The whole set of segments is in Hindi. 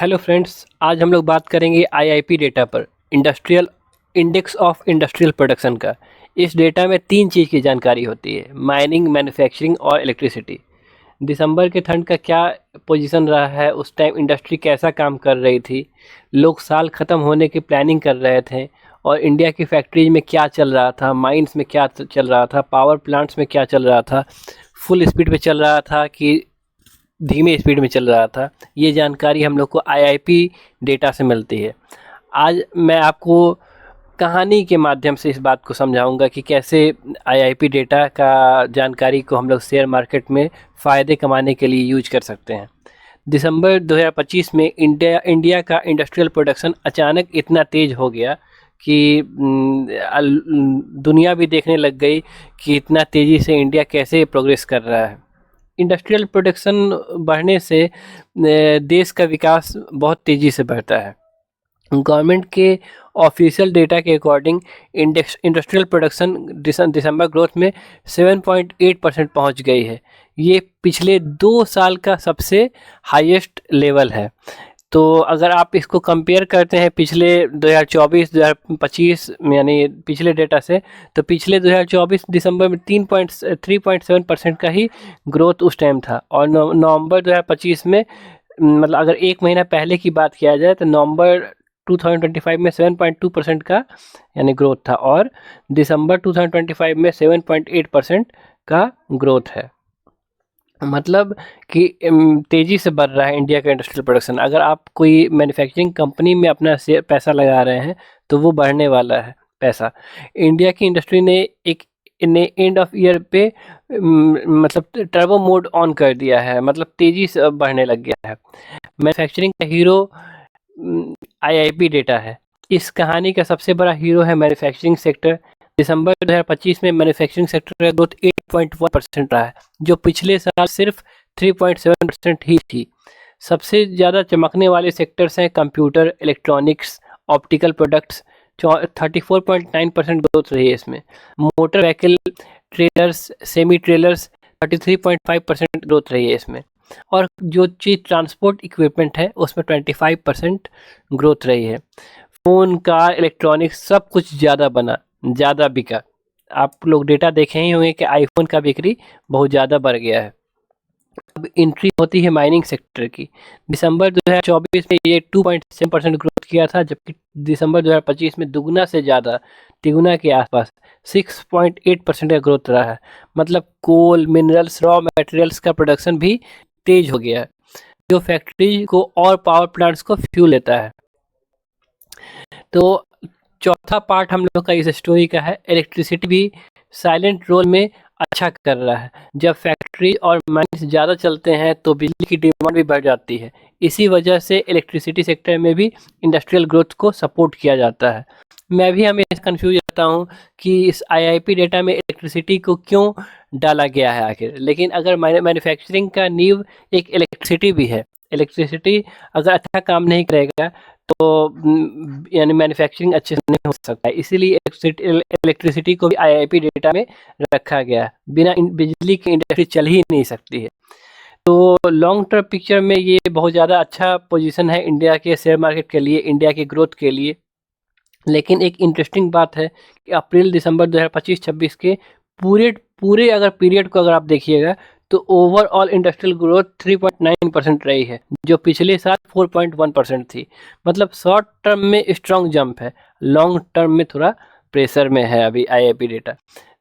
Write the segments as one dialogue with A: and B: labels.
A: हेलो फ्रेंड्स, आज हम लोग बात करेंगे आईआईपी डेटा पर। Industrial index of industrial production का। इस डेटा में तीन चीज़ की जानकारी होती है: माइनिंग, मैन्युफैक्चरिंग और इलेक्ट्रिसिटी। दिसंबर के ठंड का क्या पोजीशन रहा है, उस टाइम इंडस्ट्री कैसा काम कर रही थी, लोग साल ख़त्म होने की प्लानिंग कर रहे थे, और इंडिया की फैक्ट्रीज में क्या चल रहा था, माइंस में क्या चल रहा था, पावर प्लांट्स में क्या चल रहा था, फुल स्पीड पे चल रहा था कि धीमे स्पीड में चल रहा था। ये जानकारी हम लोग को आईआईपी डेटा से मिलती है। आज मैं आपको कहानी के माध्यम से इस बात को समझाऊंगा कि कैसे आईआईपी डेटा का जानकारी को हम लोग शेयर मार्केट में फ़ायदे कमाने के लिए यूज कर सकते हैं। दिसंबर 2025 में इंडिया का इंडस्ट्रियल प्रोडक्शन अचानक इतना तेज़ हो गया कि दुनिया भी देखने लग गई कि इतना तेज़ी से इंडिया कैसे प्रोग्रेस कर रहा है। इंडस्ट्रियल प्रोडक्शन बढ़ने से देश का विकास बहुत तेज़ी से बढ़ता है। गवर्नमेंट के ऑफिशियल डेटा के अकॉर्डिंग इंडस्ट्रियल प्रोडक्शन दिसंबर ग्रोथ में 7.8% पहुंच गई है। ये पिछले 2 साल का सबसे हाईएस्ट लेवल है। तो अगर आप इसको कंपेयर करते हैं पिछले 2024-2025 यानी पिछले डेटा से, तो पिछले 2024 दिसंबर में 3.7% का ही ग्रोथ उस टाइम था, और नवंबर 2025 में मतलब अगर एक महीना पहले की बात किया जाए तो नवंबर 2025 में 7.2% का यानी ग्रोथ था, और दिसंबर 2025 में 7.8% का ग्रोथ है। मतलब कि तेज़ी से बढ़ रहा है इंडिया का इंडस्ट्रियल प्रोडक्शन। अगर आप कोई मैन्युफैक्चरिंग कंपनी में अपना पैसा लगा रहे हैं तो वो बढ़ने वाला है पैसा। इंडिया की इंडस्ट्री ने एंड ऑफ ईयर पे मतलब टर्बो मोड ऑन कर दिया है, मतलब तेज़ी से अब बढ़ने लग गया है। मैन्युफैक्चरिंग का हीरो आईआईपी डेटा है। इस कहानी का सबसे बड़ा हीरो है मैन्युफैक्चरिंग सेक्टर। दिसंबर 2025 में मैन्युफैक्चरिंग सेक्टर का ग्रोथ 8.1% रहा है, जो पिछले साल सिर्फ 3.7% ही थी। सबसे ज़्यादा चमकने वाले सेक्टर्स हैं computer, electronics, optical products. 34.9% growth रही है इसमें। Motor vehicle, trailers, semi trailers 33.5% growth रही है इसमें। और जो चीज़ ट्रांसपोर्ट इक्विपमेंट है उसमें 25% ग्रोथ रही है। फ़ोन, कार, इलेक्ट्रॉनिक्स सब कुछ ज़्यादा बिका। आप लोग डेटा देखे ही होंगे कि आईफोन का बिक्री बहुत ज़्यादा बढ़ गया है। अब एंट्री होती है माइनिंग सेक्टर की। दिसंबर 2024 में ये 2.7% ग्रोथ किया था, जबकि दिसंबर 2025 में दुगना से ज़्यादा, तिगुना के आसपास 6.8% का ग्रोथ रहा है। मतलब कोल, मिनरल्स, रॉ मटेरियल्स का प्रोडक्शन भी तेज हो गया है, जो फैक्ट्री को और पावर प्लांट्स को फ्यूल देता है। तो चौथा पार्ट हम लोग का इस स्टोरी का है, इलेक्ट्रिसिटी भी साइलेंट रोल में अच्छा कर रहा है। जब फैक्ट्री और माइंस ज़्यादा चलते हैं तो बिजली की डिमांड भी बढ़ जाती है। इसी वजह से इलेक्ट्रिसिटी सेक्टर में भी इंडस्ट्रियल ग्रोथ को सपोर्ट किया जाता है। मैं भी हमेशा कंफ्यूज रहता हूँ कि इस आईआईपी डेटा में इलेक्ट्रिसिटी को क्यों डाला गया है आखिर। लेकिन अगर मैन्युफैक्चरिंग का नींव एक इलेक्ट्रिसिटी भी है। इलेक्ट्रिसिटी अगर अच्छा काम नहीं करेगा तो यानी मैन्युफैक्चरिंग अच्छे से नहीं हो सकता है। इसीलिए इलेक्ट्रिसिटी को भी आईआईपी डेटा में रखा गया है। बिना बिजली की इंडस्ट्री चल ही नहीं सकती है। तो लॉन्ग टर्म पिक्चर में ये बहुत ज़्यादा अच्छा पोजीशन है इंडिया के शेयर मार्केट के लिए, इंडिया की ग्रोथ के लिए। लेकिन एक इंटरेस्टिंग बात है कि अप्रैल दिसंबर 2025-26 के पूरे पूरे अगर पीरियड को अगर आप देखिएगा तो ओवरऑल इंडस्ट्रियल ग्रोथ 3.9% रही है, जो पिछले साल 4.1% थी। मतलब शॉर्ट टर्म में स्ट्रॉन्ग जंप है, लॉन्ग टर्म में थोड़ा प्रेशर में है अभी आईआईपी डेटा।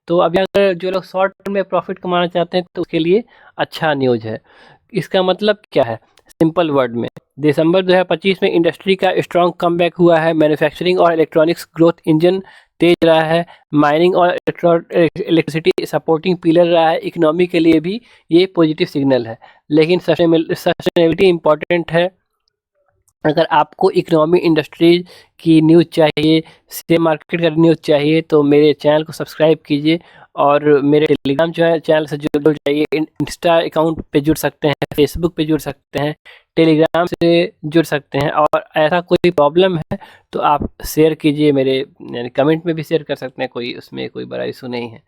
A: तो अभी अगर जो लोग शॉर्ट टर्म में प्रॉफिट कमाना चाहते हैं तो उसके लिए अच्छा न्यूज़ है। इसका मतलब क्या है सिंपल वर्ड में? दिसंबर 2025 में इंडस्ट्री का स्ट्रॉन्ग कमबैक हुआ है। मैन्युफैक्चरिंग और इलेक्ट्रॉनिक्स ग्रोथ इंजन तेज रहा है। माइनिंग और इलेक्ट्रिसिटी सपोर्टिंग पिलर रहा है। इकोनॉमी के लिए भी ये पॉजिटिव सिग्नल है। लेकिन सस्टेनेबिलिटी इम्पॉर्टेंट है। अगर आपको इकोनॉमी, इंडस्ट्री की न्यूज़ चाहिए, शेयर मार्केट का न्यूज़ चाहिए तो मेरे चैनल को सब्सक्राइब कीजिए, और मेरे टेलीग्राम चैनल से जुड़ जाइए। इंस्टा अकाउंट पे जुड़ सकते हैं, फेसबुक पे जुड़ सकते हैं, टेलीग्राम से जुड़ सकते हैं। और ऐसा कोई प्रॉब्लम है तो आप शेयर कीजिए, मेरे यानी कमेंट में भी शेयर कर सकते हैं, उसमें कोई बड़ा इशू नहीं है।